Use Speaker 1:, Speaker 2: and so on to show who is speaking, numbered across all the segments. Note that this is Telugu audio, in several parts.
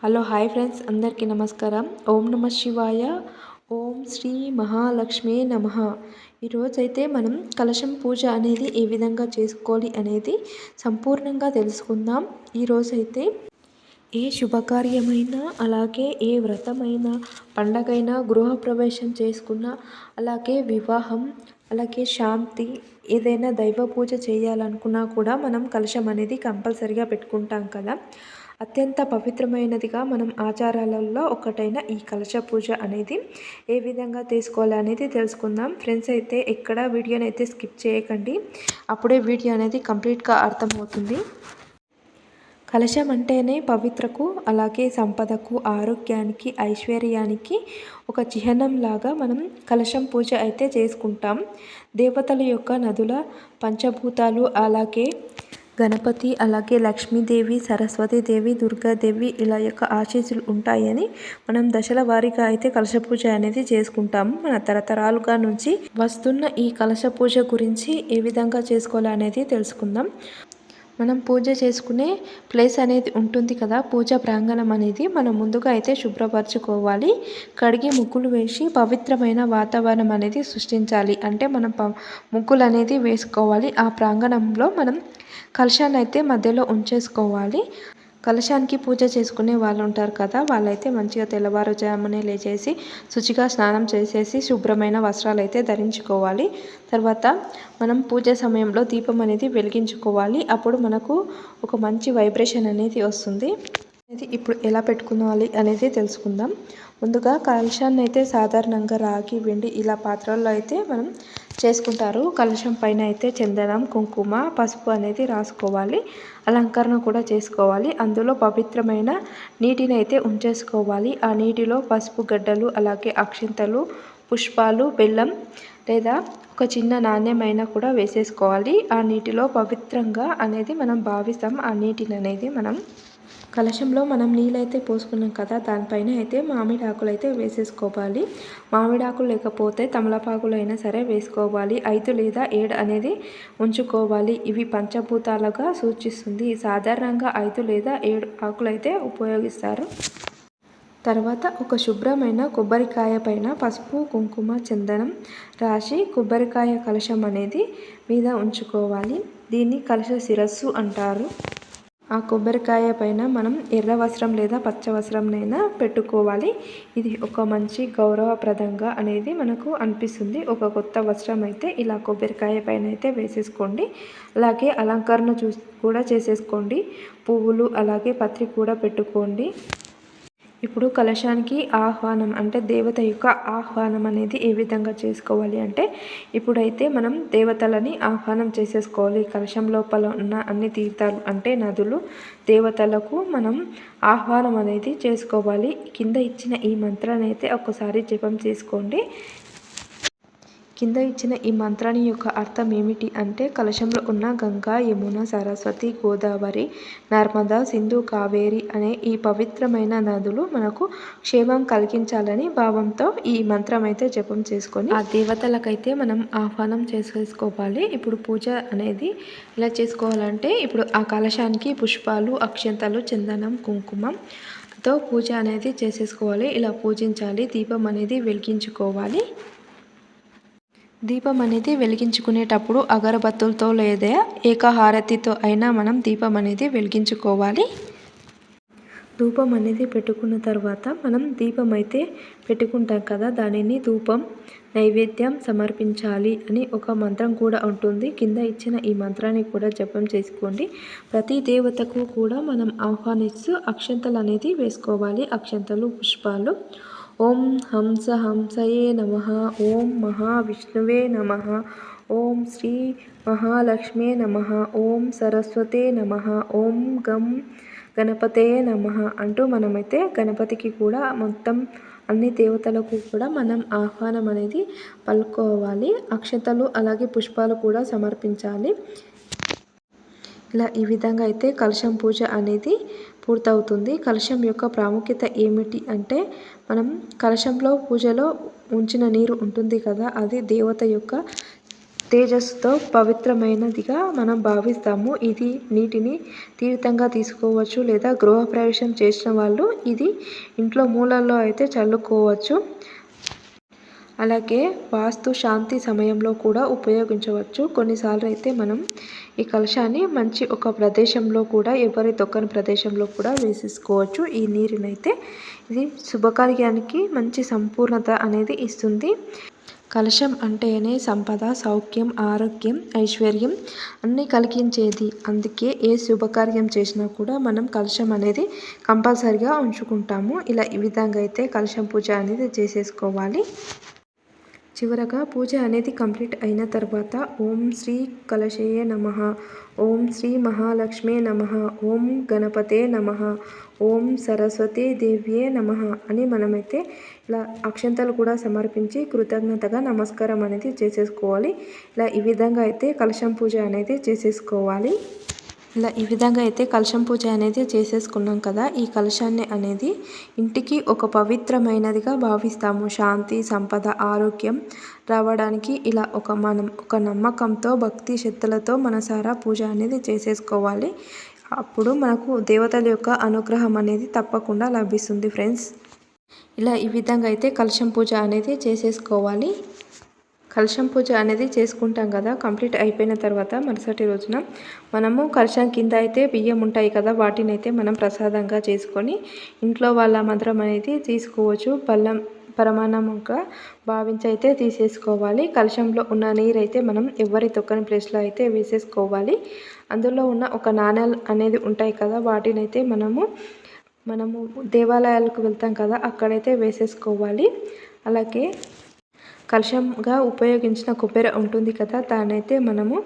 Speaker 1: హలో హాయ్ ఫ్రెండ్స్, అందరికీ నమస్కారం. ఓం నమ శివాయ. ఓం శ్రీ మహాలక్ష్మి నమః. ఈరోజైతే మనం కలశం పూజ అనేది ఏ విధంగా చేసుకోవాలి అనేది సంపూర్ణంగా తెలుసుకుందాం. ఈరోజైతే ఏ శుభకార్యమైనా, అలాగే ఏ వ్రతమైనా, పండగైనా, గృహప్రవేశం చేసుకున్నా, అలాగే వివాహం, అలాగే శాంతి, ఏదైనా దైవ పూజ చేయాలనుకున్నా కూడా మనం కలశం అనేది కంపల్సరిగా పెట్టుకుంటాం కదా. అత్యంత పవిత్రమైనదిగా మనం ఆచారాలలో ఒకటైన ఈ కలశ పూజ అనేది ఏ విధంగా చేసుకోవాలి అనేది తెలుసుకుందాం. ఫ్రెండ్స్ అయితే ఎక్కడ వీడియోని అయితే స్కిప్ చేయకండి, అప్పుడే వీడియో అనేది కంప్లీట్గా అర్థమవుతుంది. కలశం అంటేనే పవిత్రకు, అలాగే సంపదకు, ఆరోగ్యానికి, ఐశ్వర్యానికి ఒక చిహ్నంలాగా మనం కలశం పూజ అయితే చేసుకుంటాం. దేవతల యొక్క నదుల, పంచభూతాలు, అలాగే గణపతి, అలాగే లక్ష్మీదేవి, సరస్వతీదేవి, దుర్గాదేవి ఇలా యొక్క ఆశీస్సులు ఉంటాయని మనం దశల వారీగా అయితే కలశ పూజ అనేది చేసుకుంటాము. మన తరతరాలుగా నుంచి వస్తున్న ఈ కలశ పూజ గురించి ఏ విధంగా చేసుకోవాలి అనేది తెలుసుకుందాం. మనం పూజ చేసుకునే ప్లేస్ అనేది ఉంటుంది కదా, పూజ ప్రాంగణం అనేది మనం ముందుగా అయితే శుభ్రపరచుకోవాలి. కడిగి ముగ్గులు వేసి పవిత్రమైన వాతావరణం అనేది సృష్టించాలి. అంటే మనం ముగ్గులు అనేది వేసుకోవాలి. ఆ ప్రాంగణంలో మనం కలశాన్ని అయితే మధ్యలో ఉంచేసుకోవాలి. కలశానికి పూజ చేసుకునే వాళ్ళు ఉంటారు కదా, వాళ్ళైతే మంచిగా తెల్లవారుజామునే లేచేసి శుచిగా స్నానం చేసేసి శుభ్రమైన వస్త్రాలు అయితే ధరించుకోవాలి. తర్వాత మనం పూజ సమయంలో దీపం అనేది వెలిగించుకోవాలి. అప్పుడు మనకు ఒక మంచి వైబ్రేషన్ అనేది వస్తుంది. ఇప్పుడు ఎలా పెట్టుకోవాలి అనేది తెలుసుకుందాం. ముందుగా కలశాన్ని అయితే సాధారణంగా రాగి, వెండి ఇలా పాత్రల్లో అయితే మనం చేసుకుంటారు. కలశం పైన అయితే చందనం, కుంకుమ, పసుపు అనేది రాసుకోవాలి. అలంకరణ కూడా చేసుకోవాలి. అందులో పవిత్రమైన నీటిని అయితే ఉంచేసుకోవాలి. ఆ నీటిలో పసుపు గడ్డలు, అలాగే అక్షింతలు, పుష్పాలు, బెల్లం లేదా ఒక చిన్న నాణ్యమైన కూడా వేసేసుకోవాలి. ఆ నీటిలో పవిత్రంగా అనేది మనం భావిస్తాం. ఆ నీటిని అనేది మనం కలశంలో మనం నీళ్ళైతే పోసుకున్నాం కదా, దానిపైన అయితే మామిడాకులు అయితే వేసేసుకోవాలి. మామిడాకులు లేకపోతే తమలపాకులు అయినా సరే వేసుకోవాలి. 5 లేదా 7 అనేది ఉంచుకోవాలి. ఇవి పంచభూతాలుగా సూచిస్తుంది. సాధారణంగా 5 లేదా 7 ఆకులు అయితే ఉపయోగిస్తారు. తర్వాత ఒక శుభ్రమైన కొబ్బరికాయ పైన పసుపు, కుంకుమ, చందనం రాసి కొబ్బరికాయ కలశం అనేది మీద ఉంచుకోవాలి. దీన్ని కలశ శిరస్సు అంటారు. ఆ కొబ్బరికాయ పైన మనం ఎర్ర వస్త్రం లేదా పచ్చ వస్త్రంనైనా పెట్టుకోవాలి. ఇది ఒక మంచి గౌరవప్రదంగా అనేది మనకు అనిపిస్తుంది. ఒక కొత్త వస్త్రం అయితే ఇలా కొబ్బరికాయ పైన అయితే వేసేసుకోండి. అలాగే అలంకరణ కూడా చేసేసుకోండి. పువ్వులు, అలాగే పత్రి కూడా పెట్టుకోండి. ఇప్పుడు కలశానికి ఆహ్వానం అంటే దేవత యొక్క ఆహ్వానం అనేది ఏ విధంగా చేసుకోవాలి అంటే, ఇప్పుడైతే మనం దేవతలని ఆహ్వానం చేసేసుకోవాలి. కలశం లోపల ఉన్న అన్ని తీర్థాలు అంటే నదులు, దేవతలకు మనం ఆహ్వానం అనేది చేసుకోవాలి. కింద ఇచ్చిన ఈ మంత్రాన్ని అయితే ఒకసారి జపం చేసుకోండి. కింద ఇచ్చిన ఈ మంత్రాన్ని యొక్క అర్థం ఏమిటి అంటే, కలశంలో ఉన్న గంగా, యమున, సరస్వతి, గోదావరి, నర్మదా, సింధు, కావేరి అనే ఈ పవిత్రమైన నదులు మనకు క్షేమం కలిగించాలని భావంతో ఈ మంత్రం అయితే జపం చేసుకొని ఆ దేవతలకైతే మనం ఆహ్వానం చేసేసుకోవాలి. ఇప్పుడు పూజ అనేది ఎలా చేసుకోవాలంటే, ఇప్పుడు ఆ కలశానికి పుష్పాలు, అక్షంతలు, చందనం, కుంకుమతో పూజ అనేది చేసేసుకోవాలి. ఇలా పూజించాలి. దీపం అనేది వెలిగించుకోవాలి. దీపం అనేది వెలిగించుకునేటప్పుడు అగరబత్తులతో లేదా ఏకహారతితో అయినా మనం దీపం అనేది వెలిగించుకోవాలి. ధూపం అనేది పెట్టుకున్న తర్వాత మనం దీపం అయితే పెట్టుకుంటాం కదా, దానిని ధూపం నైవేద్యం సమర్పించాలి అని ఒక మంత్రం కూడా ఉంటుంది. కింద ఇచ్చిన ఈ మంత్రాన్ని కూడా జపం చేసుకోండి. ప్రతి దేవతకు కూడా మనం ఆహ్వానిస్తూ అక్షంతలు అనేది వేసుకోవాలి. అక్షంతలు, పుష్పాలు. ఓం హంస హంసయే నమః, ఓం మహావిష్ణువే నమః, ఓం శ్రీ మహాలక్ష్మే నమః, ఓం సరస్వతే నమః, ఓం గం గణపతే నమః అంటూ మనమైతే గణపతికి కూడా మొత్తం అన్ని దేవతలకు కూడా మనం ఆహ్వానం అనేది పలుకోవాలి. అక్షతలు అలాగే పుష్పాలు కూడా సమర్పించాలి. ఇలా ఈ విధంగా అయితే కలశం పూజ అనేది పూర్తవుతుంది. కలశం యొక్క ప్రాముఖ్యత ఏమిటి అంటే, మనం కలశంలో పూజలో ఉంచిన నీరు ఉంటుంది కదా, అది దేవత యొక్క తేజస్సుతో పవిత్రమైనదిగా మనం భావిస్తాము. ఇది నీటిని తీర్థంగా తీసుకోవచ్చు లేదా గృహప్రవేశం చేసిన వాళ్ళు ఇది ఇంట్లో మూలల్లో అయితే చల్లుకోవచ్చు. అలాగే వాస్తు శాంతి సమయంలో కూడా ఉపయోగించవచ్చు. కొన్నిసార్లు అయితే మనం ఈ కలశాన్ని మంచి ఒక ప్రదేశంలో కూడా ఎవరి తొక్కని ప్రదేశంలో కూడా వేసేసుకోవచ్చు. ఈ నీరునైతే ఇది శుభకార్యానికి మంచి సంపూర్ణత అనేది ఇస్తుంది. కలశం అంటేనే సంపద, సౌఖ్యం, ఆరోగ్యం, ఐశ్వర్యం అన్నీ కలిగించేది. అందుకే ఏ శుభకార్యం చేసినా కూడా మనం కలశం అనేది కంపల్సరిగా ఉంచుకుంటాము. ఇలా ఈ విధంగా అయితే కలశం పూజ అనేది చేసేసుకోవాలి. చివరగా పూజ అనేది కంప్లీట్ అయిన తర్వాత ఓం శ్రీ కలశయే నమః, ఓం శ్రీ మహాలక్ష్మే నమః, ఓం గణపతే నమః, ఓం సరస్వతీ దేవ్యే నమః అని మనమైతే ఇలా అక్షంతలు కూడా సమర్పించి కృతజ్ఞతగా నమస్కారం అనేది చేసేసుకోవాలి. ఇలా ఈ విధంగా అయితే కలశం పూజ అనేది చేసేసుకోవాలి. ఇలా ఈ విధంగా అయితే కలశం పూజ అనేది చేసేసుకున్నాం కదా. ఈ కలశాన్ని అనేది ఇంటికి ఒక పవిత్రమైనదిగా భావిస్తాము. శాంతి, సంపద, ఆరోగ్యం రావడానికి ఇలా మనం ఒక నమ్మకంతో భక్తి శ్రద్ధలతో మనసారా పూజ అనేది చేసేసుకోవాలి. అప్పుడు మనకు దేవతల యొక్క అనుగ్రహం అనేది తప్పకుండా లభిస్తుంది ఫ్రెండ్స్. ఇలా ఈ విధంగా అయితే కలశం పూజ అనేది చేసేసుకోవాలి. కలశం పూజ అనేది చేసుకుంటాం కదా. కంప్లీట్ అయిపోయిన తర్వాత మరుసటి రోజున మనము కలశం కింద అయితే బియ్యం ఉంటాయి కదా, వాటిని అయితే మనం ప్రసాదంగా చేసుకొని ఇంట్లో వాళ్ళ మంత్రం అనేది తీసుకోవచ్చు. పరమాన్నముగా భావించి అయితే తీసేసుకోవాలి. కలశంలో ఉన్న నీరు అయితే మనం ఎవరి తొక్కని ప్లేస్లో అయితే వేసేసుకోవాలి. అందులో ఉన్న ఒక నాణాలు అనేది ఉంటాయి కదా, వాటిని అయితే మనము దేవాలయాలకు వెళ్తాం కదా, అక్కడైతే వేసేసుకోవాలి. అలాగే కలశంగా ఉపయోగించిన కొబ్బరి ఉంటుంది కదా, దాన్నైతే మనము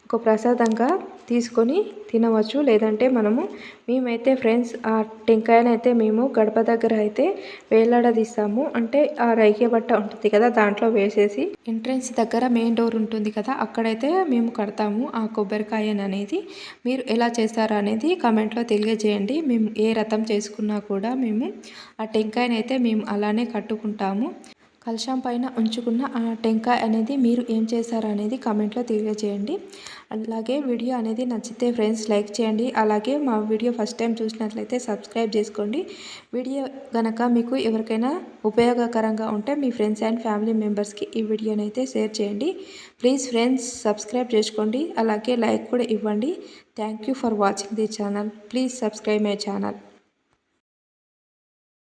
Speaker 1: ఒక ప్రసాదంగా తీసుకొని తినవచ్చు. లేదంటే మేమైతే ఫ్రెండ్స్ ఆ టెంకాయని అయితే మేము గడప దగ్గర అయితే వేలాడదీస్తాము. అంటే ఆ రైకే బట్ట ఉంటుంది కదా, దాంట్లో వేసేసి ఎంట్రన్స్ దగ్గర మెయిన్ డోర్ ఉంటుంది కదా, అక్కడైతే మేము కడతాము ఆ కొబ్బరికాయని అనేది. మీరు ఎలా చేస్తారా అనేది కామెంట్లో తెలియజేయండి. మేము ఏ రథం చేసుకున్నా కూడా మేము ఆ టెంకాయని అయితే మేము అలానే కట్టుకుంటాము. కలశం పైన ఉంచుకున్న ఆ టెంకాయ అనేది మీరు ఏం చేశారు అనేది కామెంట్లో తెలియజేయండి. అలాగే వీడియో అనేది నచ్చితే ఫ్రెండ్స్ లైక్ చేయండి. అలాగే మా వీడియో ఫస్ట్ టైం చూసినట్లయితే సబ్స్క్రైబ్ చేసుకోండి. వీడియో కనుక మీకు ఎవరికైనా ఉపయోగకరంగా ఉంటే మీ ఫ్రెండ్స్ అండ్ ఫ్యామిలీ మెంబర్స్కి ఈ వీడియోని అయితే షేర్ చేయండి. ప్లీజ్ ఫ్రెండ్స్ సబ్స్క్రైబ్ చేసుకోండి. అలాగే లైక్ కూడా ఇవ్వండి. Thank you for watching the channel. Please subscribe my channel.